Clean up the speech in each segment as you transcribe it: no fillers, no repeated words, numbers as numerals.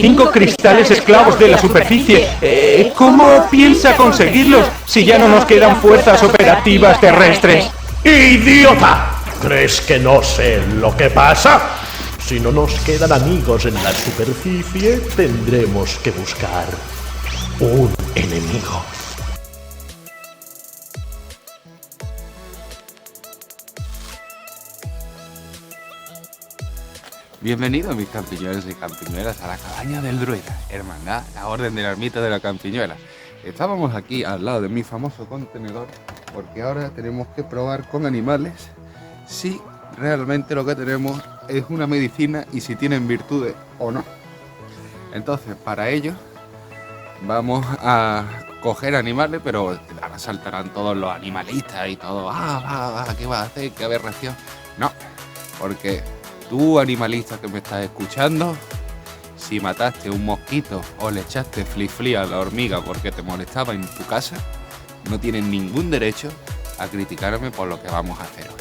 25 cristales esclavos de la superficie. ¿Cómo piensa conseguirlos si ya no nos quedan fuerzas operativas terrestres? ¡Idiota! ¿Crees que no sé lo que pasa? Si no nos quedan amigos en la superficie, tendremos que buscar un enemigo. Bienvenidos mis campiñuelos y campiñuelas a la cabaña del druida, hermandad, la orden de la ermita de la campiñuela. Estábamos aquí al lado de mi famoso contenedor porque ahora tenemos que probar con animales si realmente lo que tenemos es una medicina y si tienen virtudes o no. Entonces, para ello vamos a coger animales, pero ahora saltarán todos los animalistas y todo. ¿Qué va a hacer? ¿Qué aberración? No, porque tú, animalista que me estás escuchando, si mataste un mosquito o le echaste fli a la hormiga porque te molestaba en tu casa, no tienes ningún derecho a criticarme por lo que vamos a hacer hoy.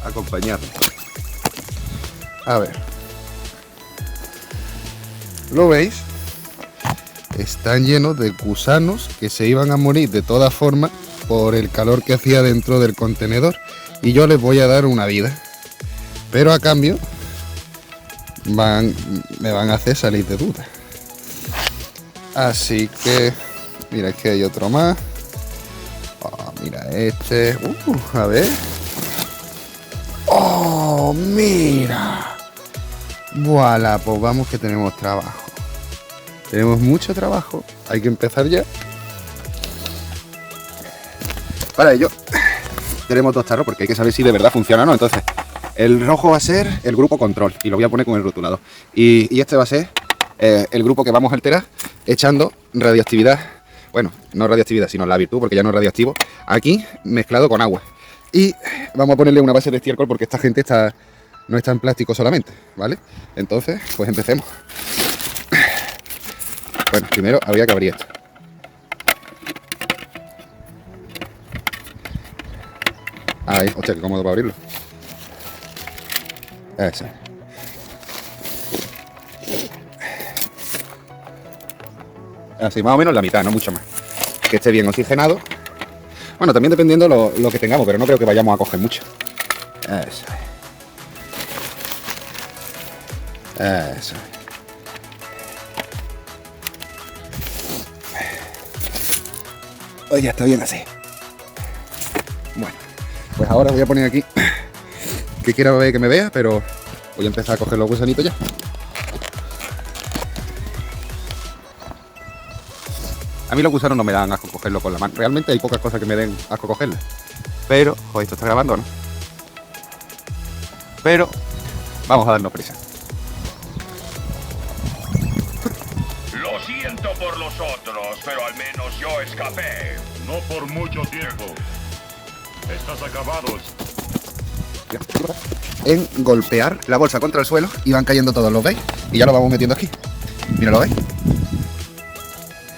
Acompañadme. A ver. ¿Lo veis? Están llenos de gusanos que se iban a morir de todas formas por el calor que hacía dentro del contenedor. Y yo les voy a dar una vida. Pero a cambio me van a hacer salir de duda. Así que mira, aquí hay otro más. Mira este. A ver. ¡Oh, mira! Voilà, pues vamos que tenemos trabajo. Tenemos mucho trabajo. Hay que empezar ya. Para ello, tenemos dos tarros porque hay que saber si de verdad funciona o no. Entonces, el rojo va a ser el grupo control y lo voy a poner con el rotulado. Y este va a ser el grupo que vamos a alterar echando radioactividad. Bueno, no radioactividad, sino la virtud, porque ya no es radioactivo. Aquí, mezclado con agua. Y vamos a ponerle una base de estiércol porque esta gente no está en plástico solamente, ¿vale? Entonces, pues empecemos. Bueno, primero habría que abrir esto. Ahí, hostia, qué cómodo para abrirlo. Eso. Así, más o menos la mitad, no mucho más. Que esté bien oxigenado. Bueno, también dependiendo lo que tengamos, pero no creo que vayamos a coger mucho. Eso. Eso. Pues ya está bien así. Bueno, pues ahora voy a poner aquí que quiera ver que me vea, pero voy a empezar a coger los gusanitos ya. A mí los gusanos no me dan asco cogerlo con la mano. Realmente hay pocas cosas que me den asco cogerlas. Pero, joder, esto está grabando, ¿no? Pero vamos a darnos prisa. Lo siento por los otros, pero al menos yo escapé. No por mucho tiempo. Estás acabado. En golpear la bolsa contra el suelo y van cayendo todos, ¿los veis? Y ya lo vamos metiendo aquí. Mira, ¿lo veis?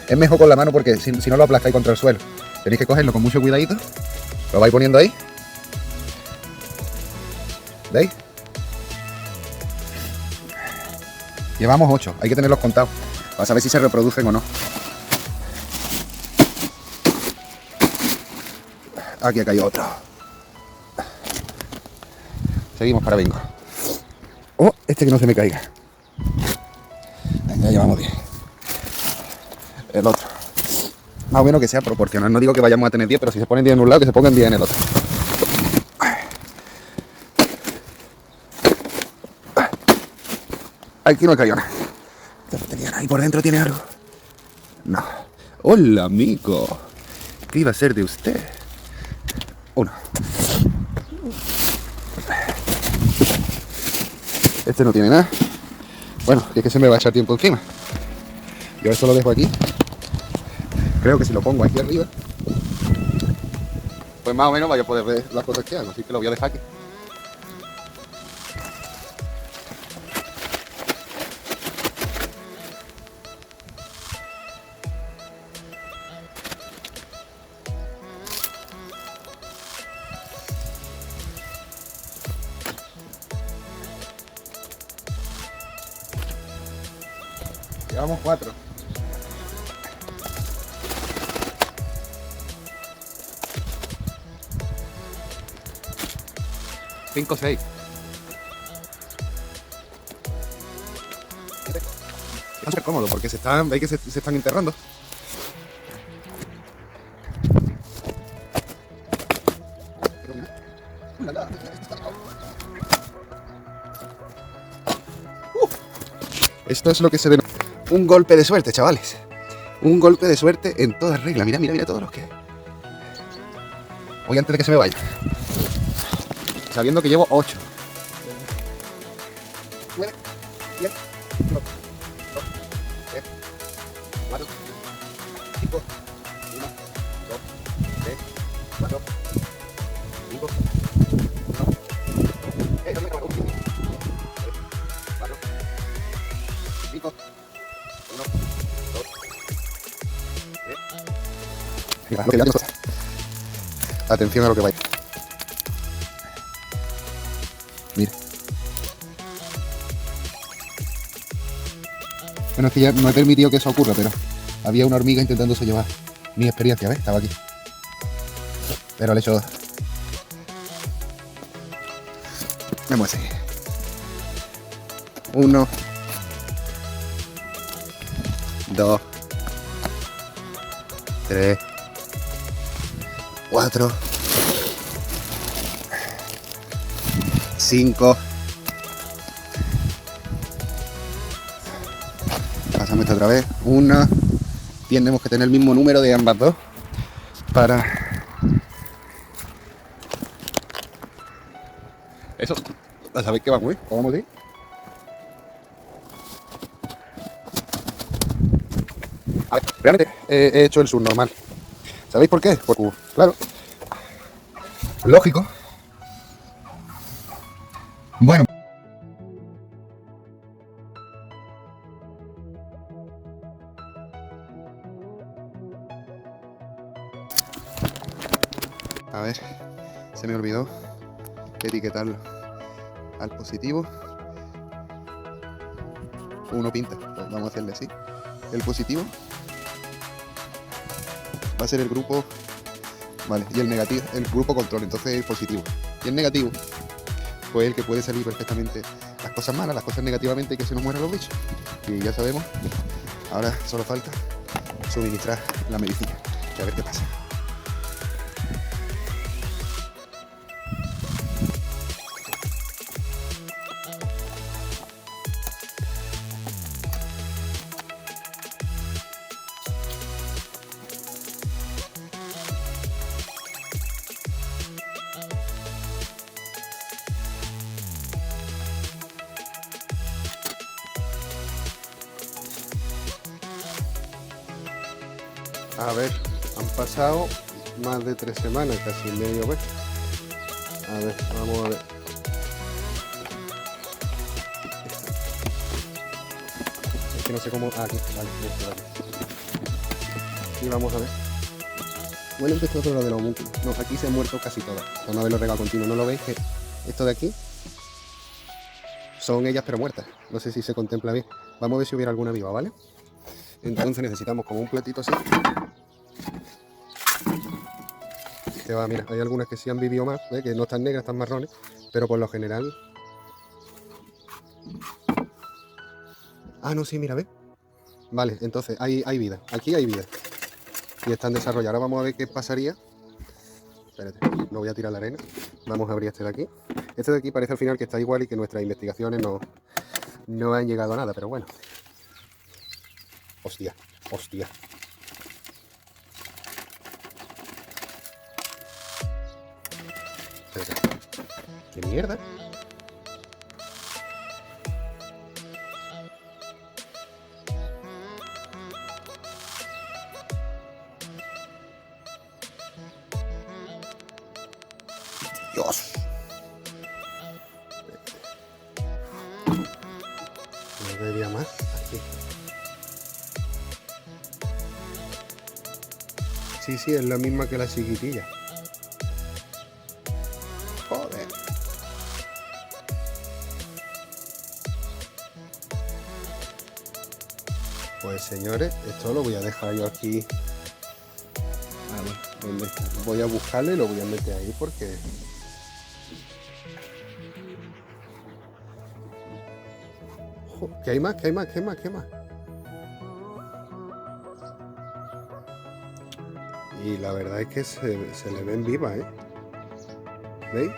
Es mejor con la mano porque si no lo aplastáis contra el suelo. Tenéis que cogerlo con mucho cuidadito. Lo vais poniendo ahí. ¿Veis? Llevamos 8. Hay que tenerlos contados para saber si se reproducen o no. Aquí ha caído otro. Seguimos para bingo. Oh, este que no se me caiga. Ya llevamos 10. El otro. Más o menos que sea proporcional. No digo que vayamos a tener 10, pero si se ponen 10 en un lado, que se pongan 10 en el otro. Aquí no ha caído nada. Ahí por dentro tiene algo. No. Hola, amigo. ¿Qué iba a ser de usted? Uno. Este no tiene nada. Bueno, es que se me va a echar tiempo encima. Yo esto lo dejo aquí. Creo que si lo pongo aquí arriba, pues más o menos vaya a poder ver las cosas que hago. Así que lo voy a dejar aquí. Llevamos 4. Cinco, 6. Está súper cómodo porque veis que se están enterrando. Esto es lo que se denomina un golpe de suerte, chavales. Un golpe de suerte en toda regla. Mira, mira, mira todos los que hay. Voy antes de que se me vaya. Sabiendo que llevo 8. 9, 10, 1, 2, 3, 4, 5, 1, 2, 3, 4, 5, 1. No me cago. 4, 5, 1, 2, 3. Mira, lo que ya atención a lo que vaya. Mira. Bueno, es que ya no he permitido que eso ocurra, pero había una hormiga intentándose llevar mi experiencia, ¿ves? Estaba aquí. Pero le he hecho... Vamos a seguir. 1, 2, 3, 4, 5. Pasamos esto otra vez. 1. Tenemos que tener el mismo número de ambas dos para... Eso. ¿Sabéis que va muy? ¿O vamos a ir? A ver, realmente he hecho el subnormal. ¿Sabéis por qué? Porque, claro, lógico. Bueno. A ver, se me olvidó etiquetarlo al positivo. Uno pinta, pues vamos a hacerle así. El positivo va a ser el grupo, vale, y el negativo, el grupo control, entonces el positivo. Y el negativo, pues el que puede salir perfectamente las cosas malas, las cosas negativamente y que se nos mueran los bichos. Y ya sabemos, ahora solo falta suministrar la medicina y a ver qué pasa. A ver, han pasado más de 3 semanas, casi medio mes. A ver, vamos a ver. Es que no sé cómo... Ah, aquí, vale, y vamos a ver. Bueno, esto es otro de los homúnculos. No, aquí se han muerto casi todas. Vamos a ver los regalos continuos. ¿No lo veis? Que esto de aquí son ellas pero muertas. No sé si se contempla bien. Vamos a ver si hubiera alguna viva, ¿vale? Entonces necesitamos como un platito así. Que va, mira, hay algunas que sí han vivido más, ¿ves? Que no están negras, están marrones, pero por lo general... Ah, no, sí, mira, ¿ves? Vale, entonces hay vida, aquí hay vida. Y están desarrolladas. Ahora vamos a ver qué pasaría. Espérate, no voy a tirar la arena. Vamos a abrir este de aquí. Este de aquí parece al final que está igual y que nuestras investigaciones no han llegado a nada, pero bueno. Hostia, hostia. Espérate. ¿Qué mierda? Dios. No debería más. Aquí. Sí, sí, es la misma que la chiquitilla. Joder. señores, esto lo voy a dejar yo aquí. A ver, ¿dónde está? Voy a buscarle y lo voy a meter ahí porque... ¿Qué hay más? ¿Qué hay más? ¿Qué hay más? ¿Qué hay más? Y la verdad es que se le ven vivas, ¿eh? ¿Veis?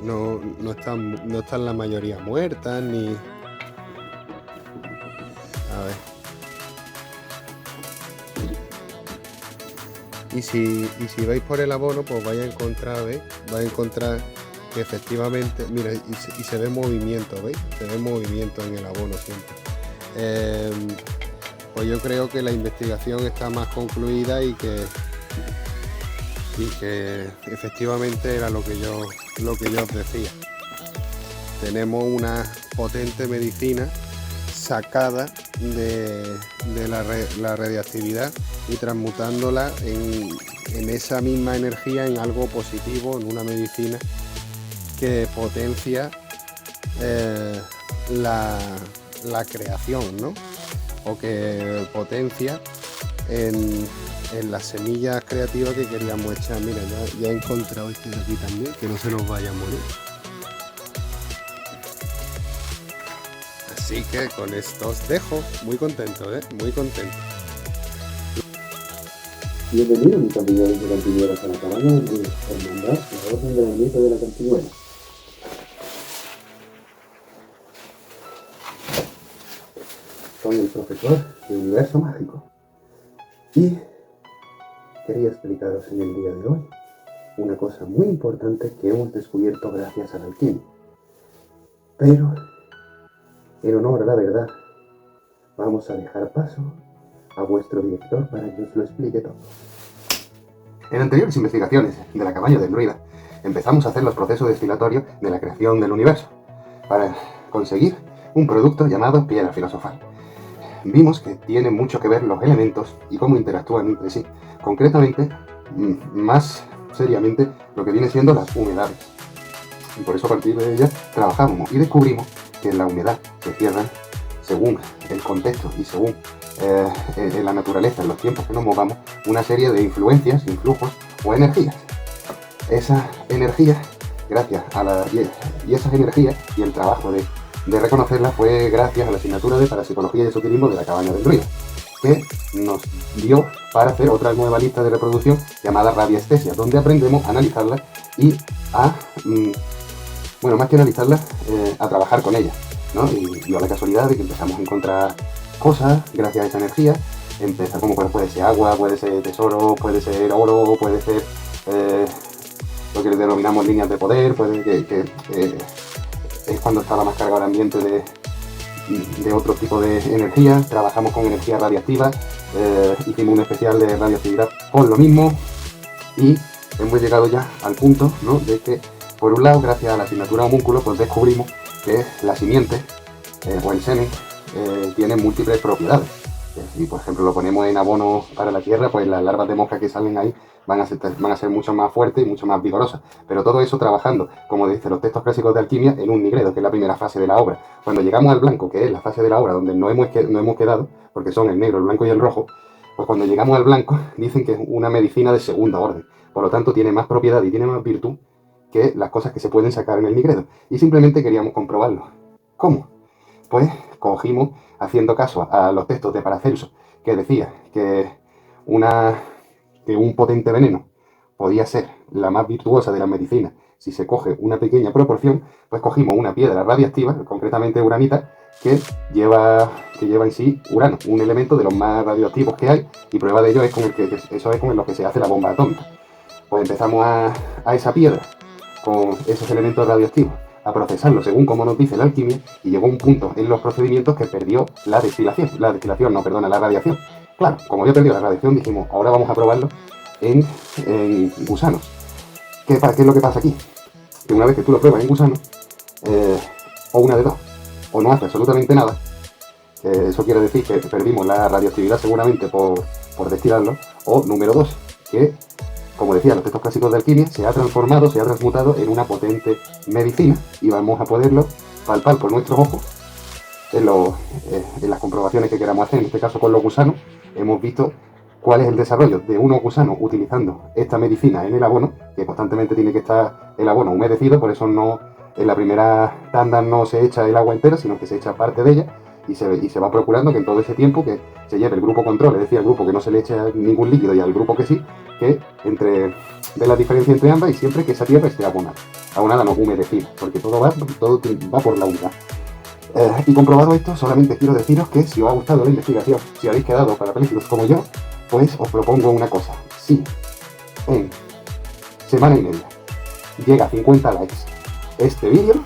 No están la mayoría muertas ni... A ver. Y si vais por el abono, pues vais a encontrar, ¿veis? Vais a encontrar que efectivamente, mira, y se ve movimiento, ¿veis? Se ve movimiento en el abono siempre. Pues yo creo que la investigación está más concluida y que efectivamente era lo que yo os decía. Tenemos una potente medicina sacada de la radiactividad y transmutándola en esa misma energía en algo positivo, en una medicina que potencia la creación, ¿no? O que potencia en las semillas creativas que queríamos echar. Mira, ya he encontrado este de aquí también, que no se nos vaya a morir. Así que con esto os dejo, muy contento, muy contento. Bienvenido, mis campiñeros y campiñeras, a la cabaña de Hermandad, la Orden del Ermita de la Campiñuela. Soy el profesor de Universo Mágico y quería explicaros en el día de hoy una cosa muy importante que hemos descubierto gracias a la alquimia. Pero, en honor a la verdad, vamos a dejar paso a vuestro director para que os lo explique todo. En anteriores investigaciones de la cabaña del druida, empezamos a hacer los procesos destilatorios de la creación del universo para conseguir un producto llamado piedra filosofal. Vimos que tiene mucho que ver los elementos y cómo interactúan entre sí, concretamente, más seriamente, lo que viene siendo las humedades. Y por eso a partir de ellas trabajamos y descubrimos que en la humedad se cierran, según el contexto y según en la naturaleza, en los tiempos que nos movamos, una serie de influencias, influjos o energías. Esa energía, gracias a y esas energías y el trabajo de reconocerlas fue gracias a la asignatura de Parapsicología y Esoterismo de la Cabaña del Druida, que nos dio para hacer otra nueva lista de reproducción llamada radiestesia, donde aprendemos a analizarlas y a, bueno, más que analizarlas, a trabajar con ellas, ¿no? Y dio la casualidad de que empezamos a encontrar cosas gracias a esa energía. Empieza como puede ser agua, puede ser tesoro, puede ser oro, puede ser lo que denominamos líneas de poder, puede que es cuando estaba más cargado el ambiente de otro tipo de energía. Trabajamos con energía radiactiva, hicimos un especial de radioactividad con lo mismo y hemos llegado ya al punto, ¿no?, de que por un lado, gracias a la asignatura homúnculo, pues descubrimos que la simiente o el semen tiene múltiples propiedades. Si por ejemplo lo ponemos en abono para la tierra, pues las larvas de mosca que salen ahí van a ser mucho más fuertes y mucho más vigorosas. Pero todo eso trabajando, como dicen los textos clásicos de alquimia, en un nigredo, que es la primera fase de la obra. Cuando llegamos al blanco, que es la fase de la obra donde no hemos quedado, porque son el negro, el blanco y el rojo, pues cuando llegamos al blanco dicen que es una medicina de segunda orden. Por lo tanto tiene más propiedad y tiene más virtud que las cosas que se pueden sacar en el nigredo. Y simplemente queríamos comprobarlo. ¿Cómo? Pues cogimos, haciendo caso a los textos de Paracelso, que decía que un potente veneno podía ser la más virtuosa de las medicinas si se coge una pequeña proporción. Pues cogimos una piedra radiactiva, concretamente uranita, que lleva en sí urano, un elemento de los más radioactivos que hay, y prueba de ello es con lo que se hace la bomba atómica. Pues empezamos a esa piedra con esos elementos radioactivos a procesarlo según como nos dice la alquimia, y llegó un punto en los procedimientos que perdió la radiación. Claro, como había perdido la radiación, dijimos, ahora vamos a probarlo en gusanos. ¿Qué es lo que pasa aquí? Que una vez que tú lo pruebas en gusanos, o una de dos, o no hace absolutamente nada, eso quiere decir que perdimos la radioactividad seguramente por destilarlo, o número dos, que, como decía los textos clásicos de alquimia, se ha transmutado en una potente medicina y vamos a poderlo palpar por nuestros ojos en las comprobaciones que queramos hacer, en este caso con los gusanos, hemos visto cuál es el desarrollo de unos gusanos utilizando esta medicina en el abono, que constantemente tiene que estar el abono humedecido, por eso no, en la primera tanda no se echa el agua entera, sino que se echa parte de ella, y se va procurando que en todo ese tiempo que se lleve el grupo control, es decir, el grupo que no se le echa ningún líquido y al grupo que sí, que ve la diferencia entre ambas y siempre que esa tierra esté abonada, no humedecida, porque todo va por la humedad. Y comprobado esto, solamente quiero deciros que si os ha gustado la investigación, si habéis quedado parapléjicos como yo, pues os propongo una cosa. Si en semana y media llega a 50 likes este vídeo,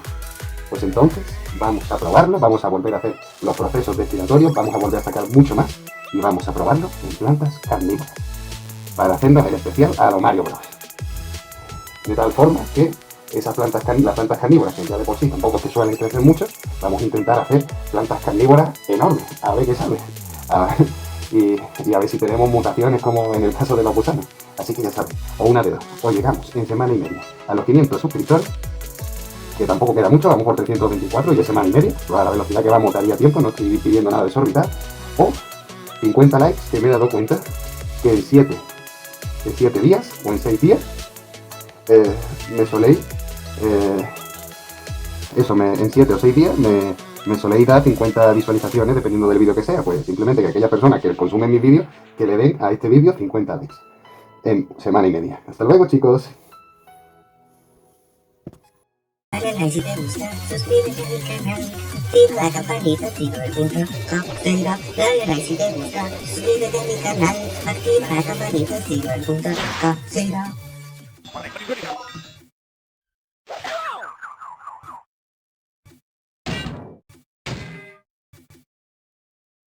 pues entonces vamos a probarlo, vamos a volver a hacer los procesos destilatorios, vamos a volver a sacar mucho más y vamos a probarlo en plantas carnívoras para hacernos el especial a lo Mario Bros. De tal forma que las plantas carnívoras, que ya de por sí tampoco se suelen crecer mucho, vamos a intentar hacer plantas carnívoras enormes, a ver qué sale. Y a ver si tenemos mutaciones como en el caso de los gusanos. Así que ya sabes, o una de dos, o llegamos en semana y media a los 500 suscriptores, que tampoco queda mucho, vamos por 324 y de semana y media, a la velocidad que vamos daría tiempo, no estoy pidiendo nada desorbitar, o 50 likes, que me he dado cuenta que en 7 días o en 6 días me soléis, en 7 o 6 días me soléis dar 50 visualizaciones dependiendo del vídeo que sea, pues simplemente que aquella persona que consume mis vídeos, que le den a este vídeo 50 likes en semana y media. Hasta luego, chicos. Dale like si te gusta, suscríbete a mi canal, activa la campanita, activa el punto, dale like si te gusta, suscríbete a mi canal, activa la campanita, activa el punto,